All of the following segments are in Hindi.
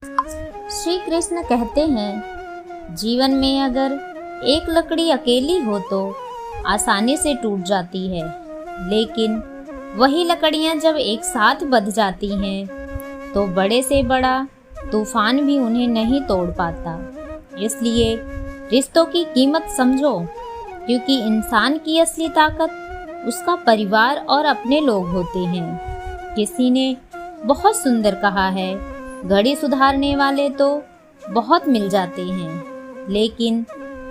श्री कृष्ण कहते हैं, जीवन में अगर एक लकड़ी अकेली हो तो आसानी से टूट जाती है, लेकिन वही लकड़ियां जब एक साथ बंध जाती हैं तो बड़े से बड़ा तूफान भी उन्हें नहीं तोड़ पाता। इसलिए रिश्तों की कीमत समझो, क्योंकि इंसान की असली ताकत उसका परिवार और अपने लोग होते हैं। किसी ने बहुत सुंदर कहा है, घड़ी सुधारने वाले तो बहुत मिल जाते हैं, लेकिन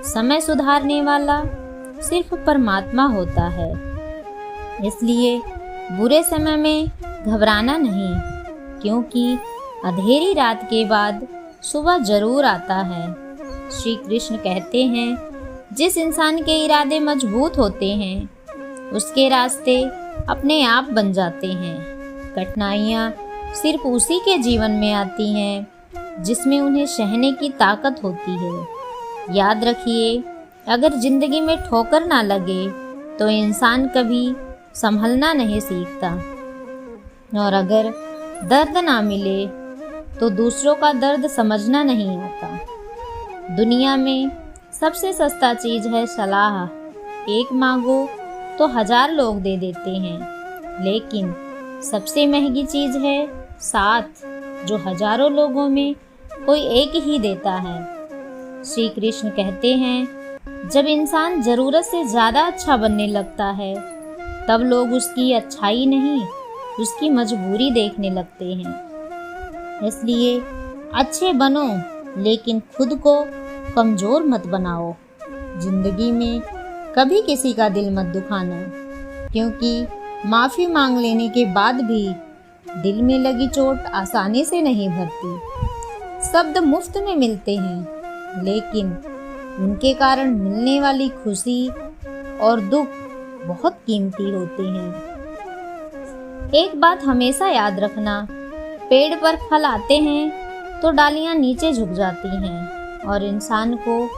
समय सुधारने वाला सिर्फ परमात्मा होता है। इसलिए बुरे समय में घबराना नहीं, क्योंकि अंधेरी रात के बाद सुबह जरूर आता है। श्री कृष्ण कहते हैं, जिस इंसान के इरादे मजबूत होते हैं उसके रास्ते अपने आप बन जाते हैं। कठिनाइयाँ सिर्फ उसी के जीवन में आती हैं जिसमें उन्हें सहने की ताकत होती है। याद रखिए, अगर जिंदगी में ठोकर ना लगे तो इंसान कभी संभलना नहीं सीखता, और अगर दर्द ना मिले तो दूसरों का दर्द समझना नहीं आता। दुनिया में सबसे सस्ता चीज़ है सलाह। एक मांगो तो 1000 लोग दे देते हैं, लेकिन सबसे महंगी चीज़ है साथ, जो हजारों लोगों में कोई एक ही देता है। श्री कृष्ण कहते हैं, जब इंसान ज़रूरत से ज़्यादा अच्छा बनने लगता है तब लोग उसकी अच्छाई नहीं, उसकी मजबूरी देखने लगते हैं। इसलिए अच्छे बनो, लेकिन खुद को कमज़ोर मत बनाओ। जिंदगी में कभी किसी का दिल मत दुखाना, क्योंकि माफ़ी मांग लेने के बाद भी दिल में लगी चोट आसानी से नहीं भरती। शब्द मुफ्त में मिलते हैं, लेकिन उनके कारण मिलने वाली खुशी और दुख बहुत कीमती होते हैं। एक बात हमेशा याद रखना, पेड़ पर फल आते हैं तो डालियां नीचे झुक जाती हैं, और इंसान को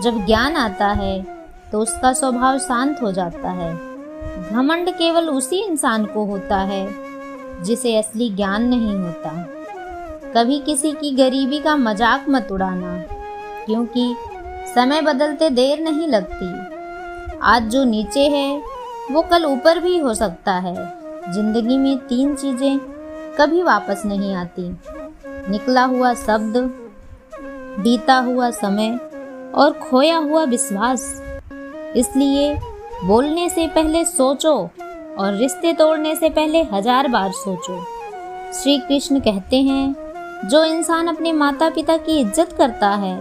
जब ज्ञान आता है तो उसका स्वभाव शांत हो जाता है। घमंड केवल उसी इंसान को होता है जिसे असली ज्ञान नहीं होता। कभी किसी की गरीबी का मजाक मत उड़ाना, क्योंकि समय बदलते देर नहीं लगती। आज जो नीचे है वो कल ऊपर भी हो सकता है। जिंदगी में 3 चीज़ें कभी वापस नहीं आती: निकला हुआ शब्द, बीता हुआ समय और खोया हुआ विश्वास। इसलिए बोलने से पहले सोचो, और रिश्ते तोड़ने से पहले 1000 बार सोचो। श्री कृष्ण कहते हैं, जो इंसान अपने माता पिता की इज्जत करता है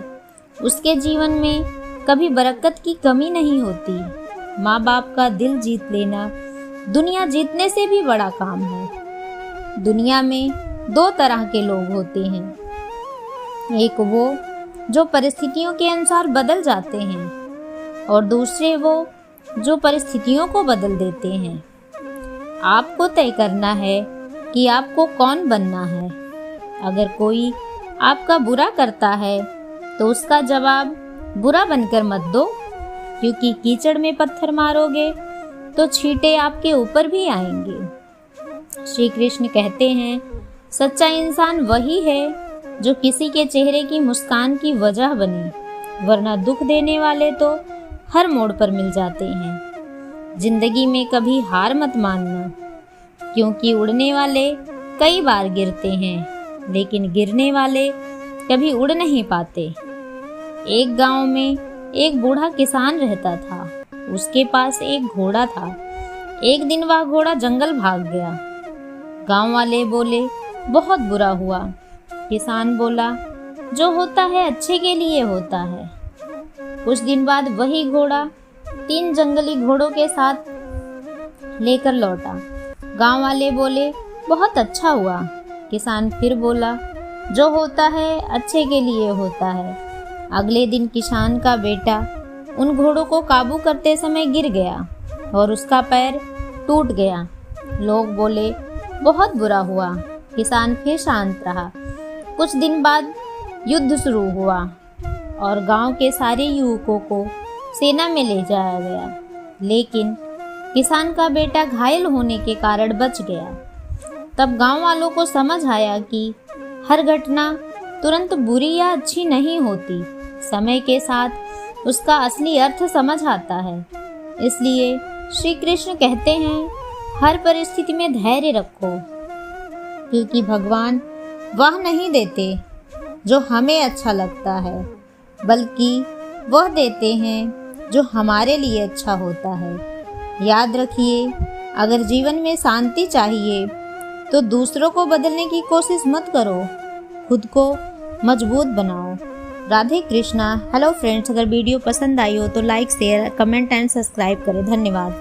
उसके जीवन में कभी बरकत की कमी नहीं होती। माँ बाप का दिल जीत लेना दुनिया जीतने से भी बड़ा काम है। दुनिया में 2 तरह के लोग होते हैं, एक वो जो परिस्थितियों के अनुसार बदल जाते हैं, और दूसरे वो जो परिस्थितियों को बदल देते हैं। आपको तय करना है कि आपको कौन बनना है। अगर कोई आपका बुरा करता है तो उसका जवाब बुरा बनकर मत दो, क्योंकि कीचड़ में पत्थर मारोगे तो छींटे आपके ऊपर भी आएंगे। श्री कृष्ण कहते हैं, सच्चा इंसान वही है जो किसी के चेहरे की मुस्कान की वजह बने, वरना दुख देने वाले तो हर मोड़ पर मिल जाते हैं। जिंदगी में कभी हार मत मानना, क्योंकि उड़ने वाले कई बार गिरते हैं, लेकिन गिरने वाले कभी उड़ नहीं पाते। एक गांव में एक बूढ़ा किसान रहता था। उसके पास एक घोड़ा था। एक दिन वह घोड़ा जंगल भाग गया। गांव वाले बोले, बहुत बुरा हुआ। किसान बोला, जो होता है अच्छे के लिए होता है। कुछ दिन बाद वही घोड़ा 3 जंगली घोड़ों के साथ लेकर लौटा। गांव वाले बोले, बहुत अच्छा हुआ। किसान फिर बोला, जो होता है अच्छे के लिए होता है। अगले दिन किसान का बेटा उन घोड़ों को काबू करते समय गिर गया और उसका पैर टूट गया। लोग बोले, बहुत बुरा हुआ। किसान फिर शांत रहा। कुछ दिन बाद युद्ध शुरू हुआ और गांव के सारे युवकों को सेना में ले जाया गया, लेकिन किसान का बेटा घायल होने के कारण बच गया। तब गांव वालों को समझ आया कि हर घटना तुरंत बुरी या अच्छी नहीं होती। समय के साथ उसका असली अर्थ समझ आता है। इसलिए श्री कृष्ण कहते हैं, हर परिस्थिति में धैर्य रखो, क्योंकि भगवान वह नहीं देते जो हमें अच्छा लगता है, बल्कि वह देते हैं जो हमारे लिए अच्छा होता है। याद रखिए, अगर जीवन में शांति चाहिए तो दूसरों को बदलने की कोशिश मत करो, खुद को मजबूत बनाओ। राधे कृष्णा। हेलो फ्रेंड्स, अगर वीडियो पसंद आई हो तो like, share, comment and subscribe करें। धन्यवाद।